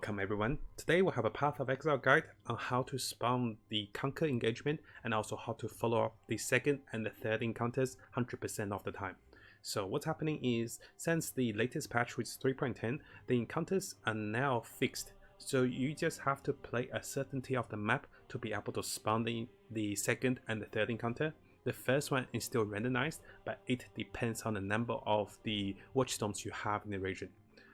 Welcome everyone. Today we'll have a Path of Exile guide on how to spawn the Conquer engagement and also how to follow up the second and the third encounters 100% of the time. So what's happening is, since the latest patch, which is 3.10, the encounters are now fixed. So you just have to play a certain tier of the map to be able to spawn the second and the third encounter. The first one is still randomized, but it depends on the number of the watchstones you have in the region.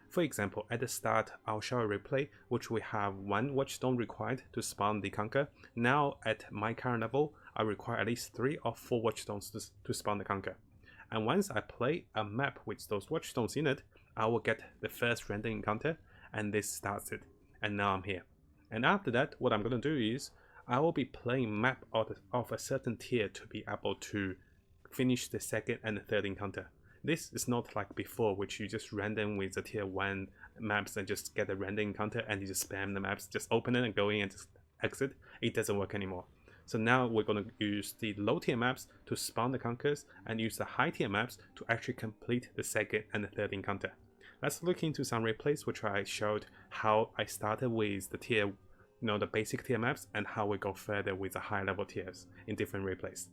For example, at the start, I'll show a replay which we have 1 watchstone required to spawn the Conquer. Now at my current level, I require at least 3 or 4 watchstones to spawn the Conquer. And once I play a map with those watchstones in it, I will get the first random encounter, and this starts it. And now I'm here. And after that, what I'm going to do is, I will be playing map of a certain tier to be able to finish the second and the third encounter. This is not like before, which you just random with the tier 1 maps and just get a random encounter and you just spam the maps, just open it and go in and just exit. It doesn't work anymore. So now we're going to use the low tier maps to spawn the Conquers and use the high tier maps to actually complete the second and the third encounter. Let's look into some replays which I showed how I started with the tier, the basic tier maps, and how we go further with the high level tiers in different replays.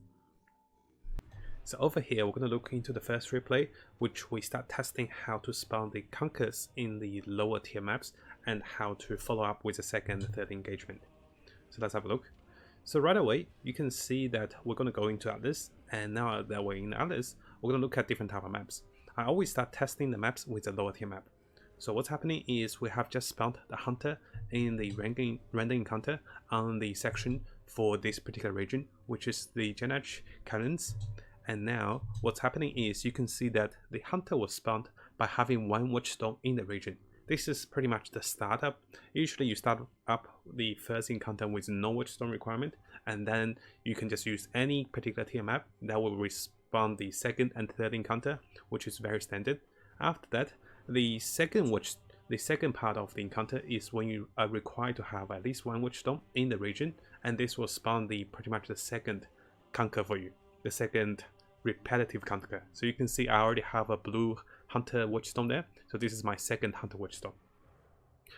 So over here, we're going to look into the first replay, which we start testing how to spawn the Conquers in the lower tier maps and how to follow up with the second and third engagement. So let's have a look. So right away, you can see that we're going to go into Atlas, and now that we're in Atlas, we're going to look at different type of maps. I always start testing the maps with the lower tier map. So what's happening is we have just spawned the Hunter in the random encounter on the section for this particular region, which is the Janach Callens. And now what's happening is you can see that the Hunter was spawned by having 1 watchstone in the region. This is pretty much the startup. Usually you start up the first encounter with no watchstone requirement, and then you can just use any particular tier map that will respawn the second and third encounter, which is very standard. After that, the second part of the encounter is when you are required to have at least 1 watchstone in the region, and this will spawn pretty much the second Conquer for you, the second repetitive Conquer. So you can see I already have a blue Hunter watchstone there, so this is my second Hunter watchstone.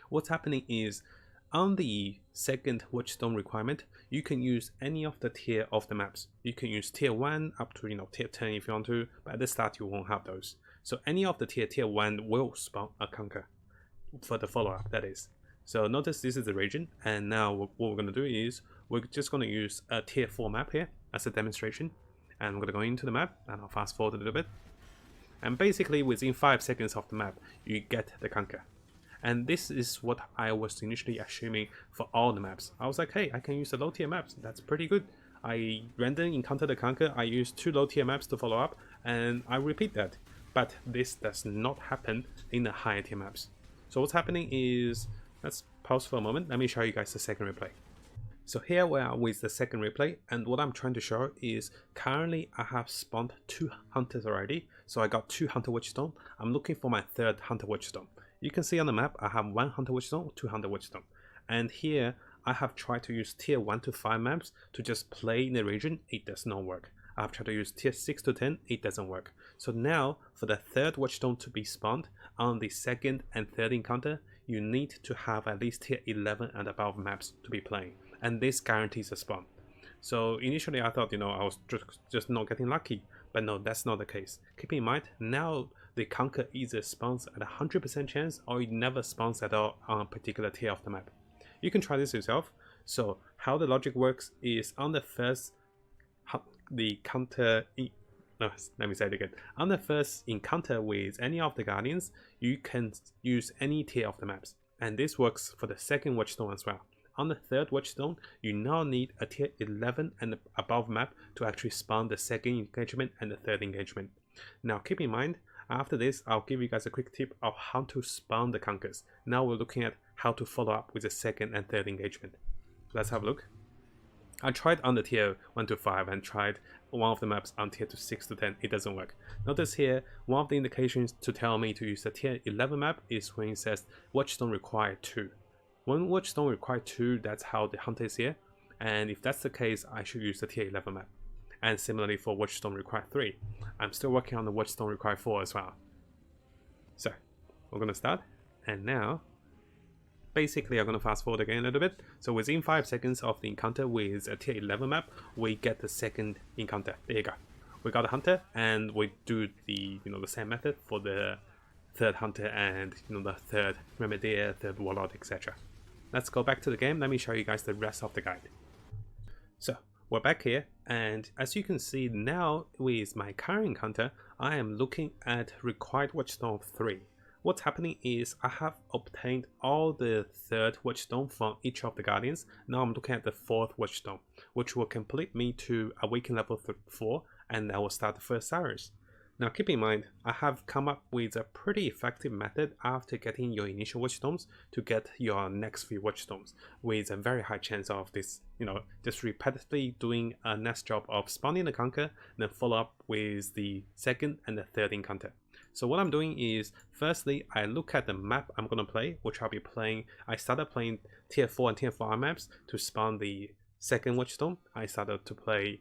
What's happening is, on the second watchstone requirement, you can use any of the tier of the maps. You can use tier 1 up to tier 10 if you want to, but at the start you won't have those. So any of the tier 1 will spawn a Conquer for the follow-up, that is. So notice this is the region, and now what we're going to do is we're just going to use a tier 4 map here as a demonstration. And I'm going to go into the map, and I'll fast forward a little bit. And basically within 5 seconds of the map, you get the Conquer. And this is what I was initially assuming for all the maps. I was like, hey, I can use the low tier maps. That's pretty good. I random encounter the Conquer, I use 2 low tier maps to follow up, and I repeat that. But this does not happen in the higher tier maps. So what's happening is, let's pause for a moment. Let me show you guys the second replay. So here we are with the second replay, and what I'm trying to show is currently I have spawned 2 Hunters already. So I got 2 Hunter watchstone. I'm looking for my 3rd Hunter watchstone. You can see on the map I have 1 Hunter watchstone, 2 Hunter watchstone. And here I have tried to use tier 1 to 5 maps to just play in the region. It does not work. I've tried to use tier 6 to 10, it doesn't work. So now for the 3rd watchstone to be spawned on the second and third encounter, you need to have at least tier 11 and above maps to be playing. And this guarantees a spawn. So initially I thought, I was just not getting lucky, but no, that's not the case. Keep in mind, now the Conquer either spawns at 100% chance or it never spawns at all on a particular tier of the map. You can try this yourself. So how the logic works is, on the first on the first encounter with any of the Guardians, you can use any tier of the maps. And this works for the second watchstone as well. On the third watchstone, you now need a tier 11 and above map to actually spawn the second engagement and the third engagement. Now keep in mind, after this I'll give you guys a quick tip of how to spawn the Conquers. Now we're looking at how to follow up with the second and third engagement. Let's have a look. I tried on the tier 1 to 5 and tried one of the maps on tier 6 to 10, it doesn't work. Notice here, one of the indications to tell me to use the tier 11 map is when it says watchstone required 2. When watchstone required 2, that's how the Hunter is here, and if that's the case, I should use the tier 11 map. And similarly for watchstone required 3. I'm still working on the watchstone required 4 as well. So, we're gonna start, and now Basically, I'm going to fast forward again a little bit. So within 5 seconds of the encounter with a tier 11 map, we get the second encounter. There you go. We got a hunter, and we do the the same method for the third hunter and the third remedier, third warlord, etc. Let's go back to the game. Let me show you guys the rest of the guide. So we're back here, and as you can see now with my current encounter, I am looking at required watchstone 3. What's happening is I have obtained all the third watchstone from each of the guardians. Now I'm looking at the fourth watchstone, which will complete me to awaken level 4, and I will start the first Cyrus. Now keep in mind, I have come up with a pretty effective method after getting your initial watchstones to get your next few watchstones, with a very high chance of this, just repetitively doing a next job of spawning the conquer, then follow up with the second and the third encounter. So what I'm doing is, firstly, I look at the map I'm going to play, which I'll be playing. I started playing tier 4 and tier 5 maps to spawn the second watchstone. I started to play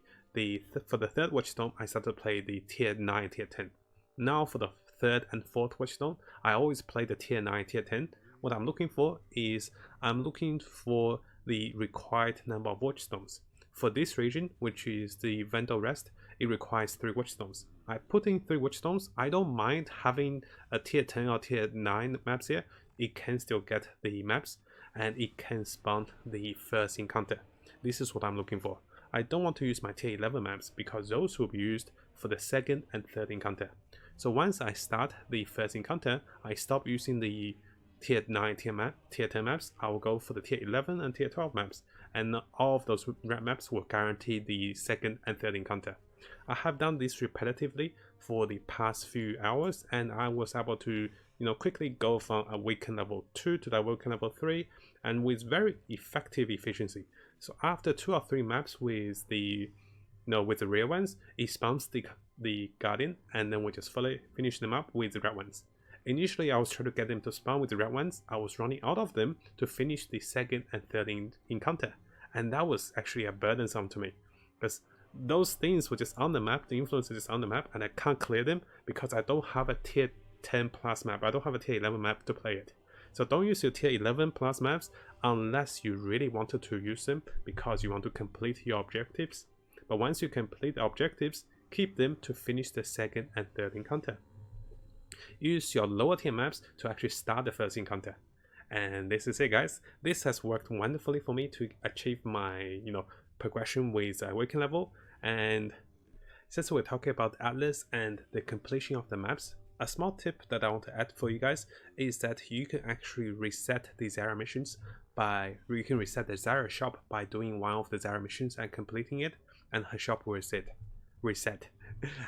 for the third watchstone, I started to play the tier 9, tier 10. Now for the third and fourth watchstone, I always play the tier 9, tier 10. What I'm looking for is, I'm looking for the required number of watchstones. For this region, which is the Vandal Rest, it requires 3 watchstones. I put in 3 watchstones. I don't mind having a tier 10 or tier 9 maps here. It can still get the maps, and it can spawn the first encounter. This is what I'm looking for. I don't want to use my tier 11 maps because those will be used for the second and third encounter. So once I start the first encounter, I stop using the tier 9, tier 10 maps. I will go for the tier 11 and tier 12 maps, and all of those red maps will guarantee the second and third encounter. I have done this repetitively for the past few hours, and I was able to quickly go from awaken level 2 to the awaken level 3, and with very effective efficiency. So after 2 or 3 maps with the with the rear ones, it spawns the guardian, and then we just finish them up with the red ones. Initially, I was trying to get them to spawn with the red ones. I was running out of them to finish the second and third encounter, and that was actually a burdensome to me, because those things were just on the map, the influences just on the map, and I can't clear them because I don't have a tier 10 plus map. I don't have a tier 11 map to play it. So don't use your tier 11 plus maps unless you really wanted to use them because you want to complete your objectives. But once you complete the objectives, keep them to finish the second and third encounter. Use your lower tier maps to actually start the first encounter. And this is it, guys. This has worked wonderfully for me to achieve my progression with awaken level. And since we're talking about Atlas and the completion of the maps, a small tip that I want to add for you guys is that you can actually reset the Zara missions you can reset the Zara shop by doing one of the Zara missions and completing it, and her shop will reset.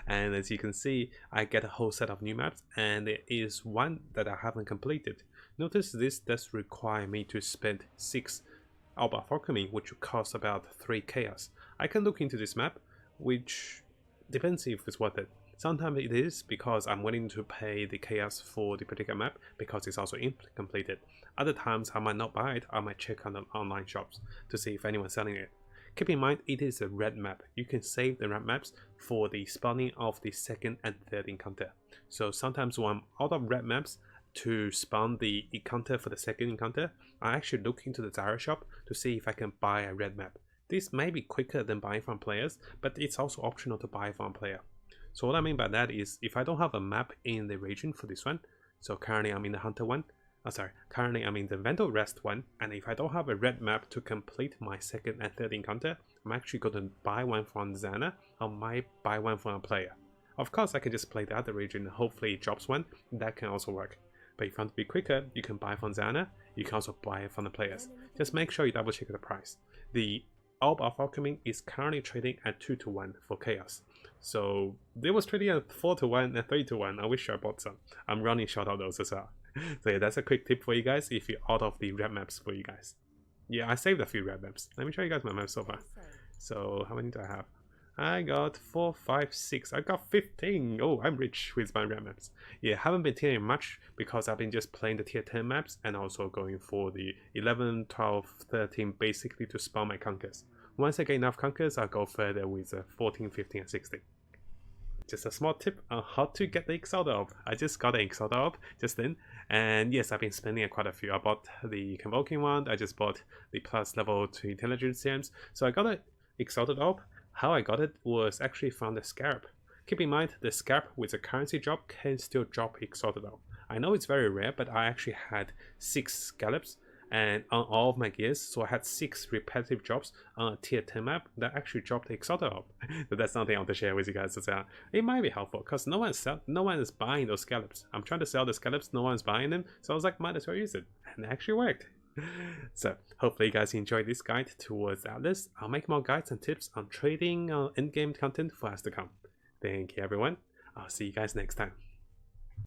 And as you can see, I get a whole set of new maps, and there is one that I haven't completed. Notice this does require me to spend 6 Alba Alchemy, which will cost about 3 chaos. I can look into this map, which depends if it's worth it. Sometimes it is because I'm willing to pay the chaos for the particular map because it's also completed. Other times I might not buy it. I might check on the online shops to see if anyone's selling it. Keep in mind, it is a red map. You can save the red maps for the spawning of the second and third encounter. So sometimes when I'm out of red maps to spawn the encounter for the second encounter, I actually look into the Zara shop to see if I can buy a red map. This may be quicker than buying from players, but it's also optional to buy from a player. So what I mean by that is, if I don't have a map in the region for this one, so currently I'm in the Hunter one, currently I'm in the Vandal Rest one, and if I don't have a red map to complete my second and third encounter, I'm actually going to buy one from Zana, or might buy one from a player. Of course, I can just play the other region and hopefully it drops one, that can also work. But if you want to be quicker, you can buy from Zana, you can also buy it from the players. Just make sure you double check the price. The Orb of Alchemy is currently trading at 2 to 1 for chaos. So they was trading at 4 to 1 and 3 to 1. I wish I bought some. I'm running short of those as well. So yeah, that's a quick tip for you guys if you're out of the red maps for you guys. Yeah, I saved a few red maps. Let me show you guys my maps so far. So how many do I have? I got 4, 5, 6. I got 15. Oh, I'm rich with my red maps. Yeah, haven't been tiering much because I've been just playing the tier 10 maps and also going for the 11, 12, 13 basically to spawn my conquers. Once I get enough conquers, I'll go further with 14, 15, and 16. just a small tip on how to get the Exile orb. I just got the Exile orb just then, and yes, I've been spending quite a few. I bought the Convoking one, I just bought the plus level 2 intelligence gems, so I got an Exile orb. How I got it was actually from the Scarab. Keep in mind, the Scarab with a currency drop can still drop Exile orb. I know it's very rare, but I actually had 6 scallops and on all of my gears, so I had 6 repetitive drops on a tier 10 map that actually dropped the Exile orb. So that's something I want to share with you guys. So it might be helpful because no one is buying those scallops. I'm trying to sell the scallops, no one's buying them, so I was like, might as well use it, and it actually worked. So hopefully you guys enjoyed this guide towards Atlas. I'll make more guides and tips on trading endgame content for us to come. Thank you everyone. I'll see you guys next time.